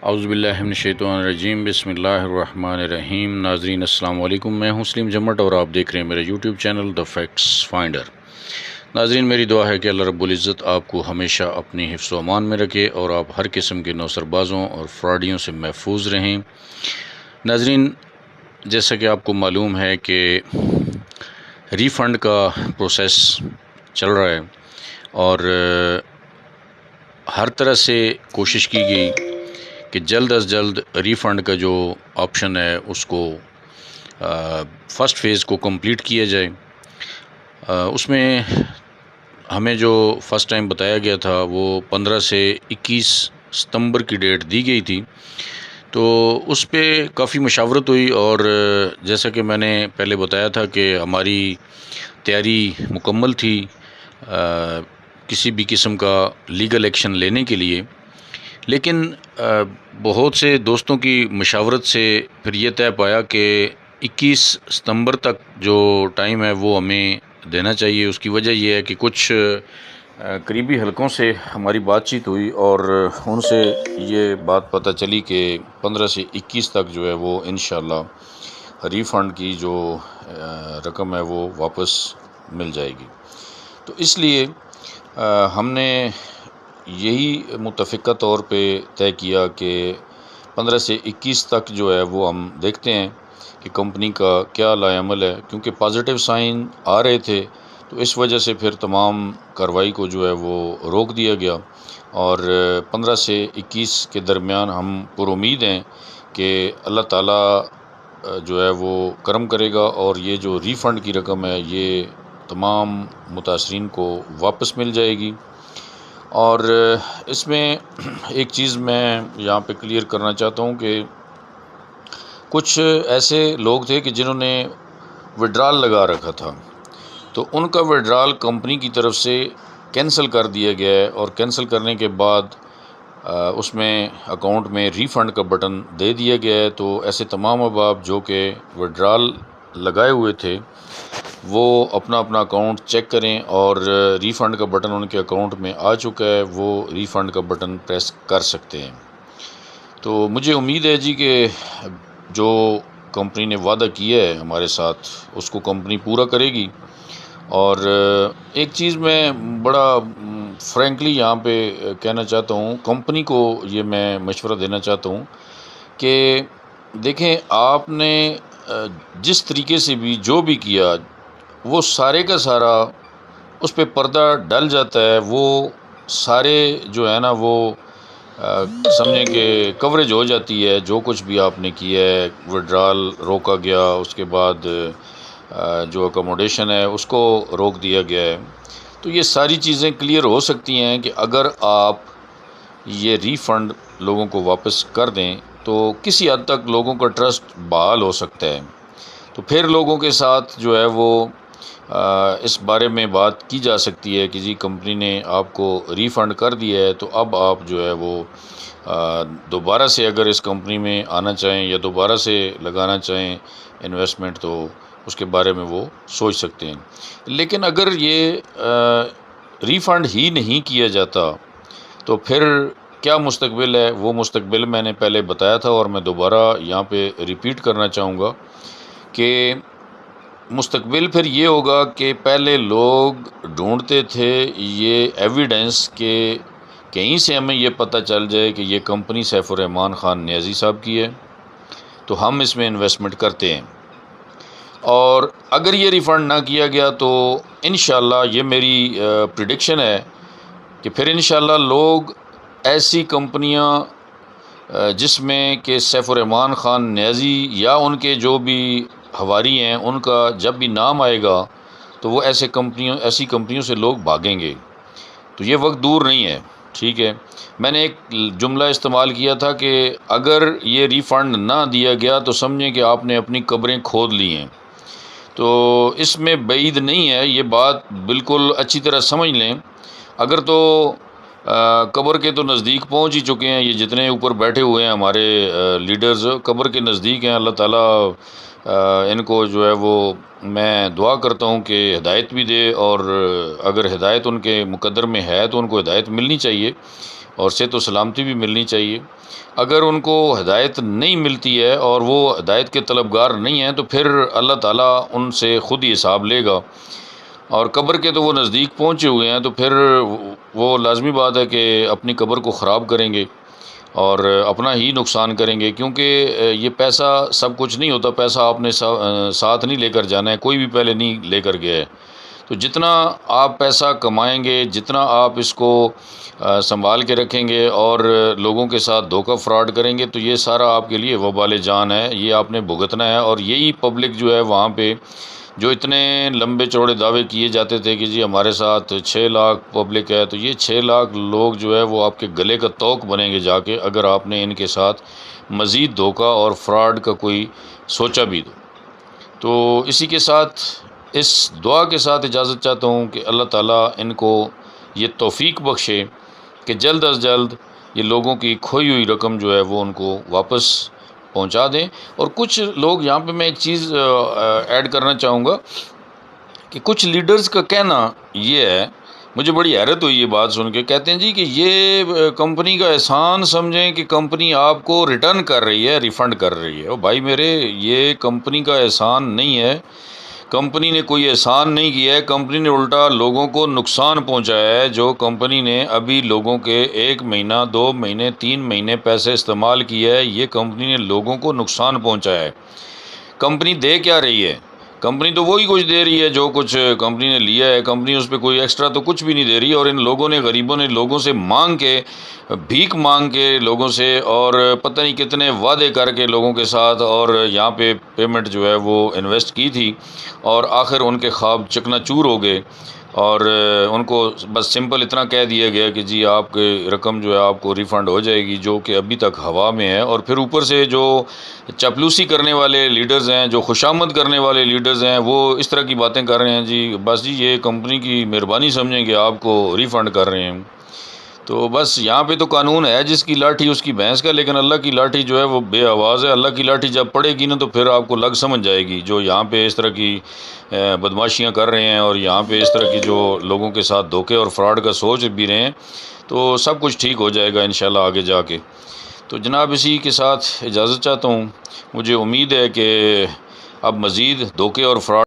اعوذ باللہ من الشیطان الرجیم، بسم اللہ الرحمن الرحیم۔ ناظرین السلام علیکم، میں ہوں سلیم جمٹ اور آپ دیکھ رہے ہیں میرے YouTube channel the facts finder. ناظرین، میری دعا ہے کہ اللہ رب العزت آپ کو ہمیشہ اپنی حفظ و امان میں رکھے اور آپ ہر قسم کے نوسر بازوں اور فراڈیوں سے محفوظ رہیں۔ ناظرین، جیسا کہ آپ کو معلوم ہے کہ ری فنڈ کا پروسیس چل رہا ہے اور ہر طرح سے کوشش کی گئی کہ جلد از جلد ری فنڈ کا جو آپشن ہے اس کو فرسٹ فیز کو کمپلیٹ کیا جائے۔ اس میں ہمیں جو فرسٹ ٹائم بتایا گیا تھا وہ 15 سے 21 ستمبر کی ڈیٹ دی گئی تھی، تو اس پہ کافی مشاورت ہوئی اور جیسا کہ میں نے پہلے بتایا تھا کہ ہماری تیاری مکمل تھی کسی بھی قسم کا لیگل ایکشن لینے کے لیے، لیکن بہت سے دوستوں کی مشاورت سے پھر یہ طے پایا کہ 21 ستمبر تک جو ٹائم ہے وہ ہمیں دینا چاہیے۔ اس کی وجہ یہ ہے کہ کچھ قریبی حلقوں سے ہماری بات چیت ہوئی اور ان سے یہ بات پتہ چلی کہ 15 سے 21 تک جو ہے وہ انشاءاللہ ری فنڈ کی جو رقم ہے وہ واپس مل جائے گی۔ تو اس لیے ہم نے یہی متفقہ طور پہ طے کیا کہ 15 سے 21 تک جو ہے وہ ہم دیکھتے ہیں کہ کمپنی کا کیا لائے عمل ہے، کیونکہ پازیٹیو سائن آ رہے تھے تو اس وجہ سے پھر تمام کارروائی کو جو ہے وہ روک دیا گیا، اور 15 سے 21 کے درمیان ہم پر امید ہیں کہ اللہ تعالیٰ جو ہے وہ کرم کرے گا اور یہ جو ری فنڈ کی رقم ہے یہ تمام متاثرین کو واپس مل جائے گی۔ اور اس میں ایک چیز میں یہاں پہ کلیئر کرنا چاہتا ہوں کہ کچھ ایسے لوگ تھے کہ جنہوں نے وڈرال لگا رکھا تھا، تو ان کا وڈرال کمپنی کی طرف سے کینسل کر دیا گیا ہے، اور کینسل کرنے کے بعد اس میں اکاؤنٹ میں ری فنڈ کا بٹن دے دیا گیا ہے۔ تو ایسے تمام احباب جو کہ وڈرال لگائے ہوئے تھے وہ اپنا اکاؤنٹ چیک کریں، اور ری فنڈ کا بٹن ان کے اکاؤنٹ میں آ چکا ہے، وہ ری فنڈ کا بٹن پریس کر سکتے ہیں۔ تو مجھے امید ہے جی کہ جو کمپنی نے وعدہ کیا ہے ہمارے ساتھ اس کو کمپنی پورا کرے گی۔ اور ایک چیز میں بڑا فرینکلی یہاں پہ کہنا چاہتا ہوں، کمپنی کو یہ میں مشورہ دینا چاہتا ہوں کہ دیکھیں، آپ نے جس طریقے سے بھی جو بھی کیا وہ سارے کا سارا اس پہ پردہ ڈل جاتا ہے، وہ سارے جو ہے نا وہ سمجھیں کہ کوریج ہو جاتی ہے۔ جو کچھ بھی آپ نے کیا ہے، وڈرال روکا گیا، اس کے بعد جو اکوموڈیشن ہے اس کو روک دیا گیا ہے، تو یہ ساری چیزیں کلیئر ہو سکتی ہیں کہ اگر آپ یہ ری فنڈ لوگوں کو واپس کر دیں تو کسی حد تک لوگوں کا ٹرسٹ بحال ہو سکتا ہے۔ تو پھر لوگوں کے ساتھ جو ہے وہ اس بارے میں بات کی جا سکتی ہے کہ جی کمپنی نے آپ کو ری فنڈ کر دیا ہے، تو اب آپ جو ہے وہ دوبارہ سے اگر اس کمپنی میں آنا چاہیں یا دوبارہ سے لگانا چاہیں انویسٹمنٹ تو اس کے بارے میں وہ سوچ سکتے ہیں۔ لیکن اگر یہ ری فنڈ ہی نہیں کیا جاتا تو پھر کیا مستقبل ہے؟ وہ مستقبل میں نے پہلے بتایا تھا اور میں دوبارہ یہاں پہ ریپیٹ کرنا چاہوں گا کہ مستقبل پھر یہ ہوگا کہ پہلے لوگ ڈھونڈتے تھے یہ ایویڈنس کہ کہیں سے ہمیں یہ پتہ چل جائے کہ یہ کمپنی سیف الرحمان خان نیازی صاحب کی ہے تو ہم اس میں انویسٹمنٹ کرتے ہیں، اور اگر یہ ریفنڈ نہ کیا گیا تو انشاءاللہ یہ میری پریڈکشن ہے کہ پھر انشاءاللہ لوگ ایسی کمپنیاں جس میں کہ سیف الرحمان خان نیازی یا ان کے جو بھی حواری ہیں ان کا جب بھی نام آئے گا تو وہ ایسی کمپنیوں سے لوگ بھاگیں گے۔ تو یہ وقت دور نہیں ہے، ٹھیک ہے۔ میں نے ایک جملہ استعمال کیا تھا کہ اگر یہ ری فنڈ نہ دیا گیا تو سمجھیں کہ آپ نے اپنی قبریں کھود لی ہیں۔ تو اس میں بعید نہیں ہے، یہ بات بالکل اچھی طرح سمجھ لیں۔ اگر تو قبر کے تو نزدیک پہنچ ہی چکے ہیں، یہ جتنے اوپر بیٹھے ہوئے ہیں ہمارے لیڈرز قبر کے نزدیک ہیں، اللہ تعالیٰ ان کو جو ہے وہ میں دعا کرتا ہوں کہ ہدایت بھی دے، اور اگر ہدایت ان کے مقدر میں ہے تو ان کو ہدایت ملنی چاہیے، اور صحت و سلامتی بھی ملنی چاہیے۔ اگر ان کو ہدایت نہیں ملتی ہے اور وہ ہدایت کے طلبگار نہیں ہیں تو پھر اللہ تعالیٰ ان سے خود ہی حساب لے گا، اور قبر کے تو وہ نزدیک پہنچے ہوئے ہیں، تو پھر وہ لازمی بات ہے کہ اپنی قبر کو خراب کریں گے اور اپنا ہی نقصان کریں گے، کیونکہ یہ پیسہ سب کچھ نہیں ہوتا، پیسہ آپ نے ساتھ نہیں لے کر جانا ہے، کوئی بھی پہلے نہیں لے کر گیا ہے۔ تو جتنا آپ پیسہ کمائیں گے، جتنا آپ اس کو سنبھال کے رکھیں گے اور لوگوں کے ساتھ دھوکہ فراڈ کریں گے، تو یہ سارا آپ کے لیے وبال جان ہے، یہ آپ نے بھگتنا ہے۔ اور یہی پبلک جو ہے وہاں پہ جو اتنے لمبے چوڑے دعوے کیے جاتے تھے کہ جی ہمارے ساتھ 6 لاکھ پبلک ہے، تو یہ 6 لاکھ لوگ جو ہے وہ آپ کے گلے کا توق بنیں گے جا کے، اگر آپ نے ان کے ساتھ مزید دھوکہ اور فراڈ کا کوئی سوچا بھی تو اسی کے ساتھ اس دعا کے ساتھ اجازت چاہتا ہوں کہ اللہ تعالیٰ ان کو یہ توفیق بخشے کہ جلد از جلد یہ لوگوں کی کھوئی ہوئی رقم جو ہے وہ ان کو واپس پہنچا دیں۔ اور کچھ لوگ یہاں پہ میں ایک چیز ایڈ کرنا چاہوں گا کہ کچھ لیڈرز کا کہنا یہ ہے، مجھے بڑی حیرت ہوئی یہ بات سن کے، کہتے ہیں جی کہ یہ کمپنی کا احسان سمجھیں کہ کمپنی آپ کو ریٹرن کر رہی ہے، ریفنڈ کر رہی ہے۔ او بھائی میرے، یہ کمپنی کا احسان نہیں ہے، کمپنی نے کوئی احسان نہیں کیا ہے، کمپنی نے الٹا لوگوں کو نقصان پہنچایا ہے۔ جو کمپنی نے ابھی لوگوں کے 1 مہینہ 2 مہینے 3 مہینے پیسے استعمال کیا ہے، یہ کمپنی نے لوگوں کو نقصان پہنچایا ہے۔ کمپنی دے کیا رہی ہے؟ کمپنی تو وہی کچھ دے رہی ہے جو کچھ کمپنی نے لیا ہے، کمپنی اس پہ کوئی ایکسٹرا تو کچھ بھی نہیں دے رہی، اور ان لوگوں نے، غریبوں نے لوگوں سے مانگ کے، بھیک مانگ کے لوگوں سے، اور پتہ نہیں کتنے وعدے کر کے لوگوں کے ساتھ، اور یہاں پہ پیمنٹ جو ہے وہ انویسٹ کی تھی، اور آخر ان کے خواب چکنا چور ہو گئے، اور ان کو بس سمپل اتنا کہہ دیا گیا کہ جی آپ کی رقم جو ہے آپ کو ریفنڈ ہو جائے گی، جو کہ ابھی تک ہوا میں ہے۔ اور پھر اوپر سے جو چاپلوسی کرنے والے لیڈرز ہیں، جو خوشامد کرنے والے لیڈرز ہیں، وہ اس طرح کی باتیں کر رہے ہیں، جی بس جی یہ کمپنی کی مہربانی سمجھیں کہ آپ کو ریفنڈ کر رہے ہیں۔ تو بس یہاں پہ تو قانون ہے جس کی لاٹھی اس کی بھینس کا، لیکن اللہ کی لاٹھی جو ہے وہ بے آواز ہے۔ اللہ کی لاٹھی جب پڑے گی نا تو پھر آپ کو لگ سمجھ جائے گی، جو یہاں پہ اس طرح کی بدماشیاں کر رہے ہیں، اور یہاں پہ اس طرح کی جو لوگوں کے ساتھ دھوکے اور فراڈ کا سوچ بھی رہے ہیں، تو سب کچھ ٹھیک ہو جائے گا انشاءاللہ آگے جا کے۔ تو جناب اسی کے ساتھ اجازت چاہتا ہوں، مجھے امید ہے کہ اب مزید دھوکے اور فراڈ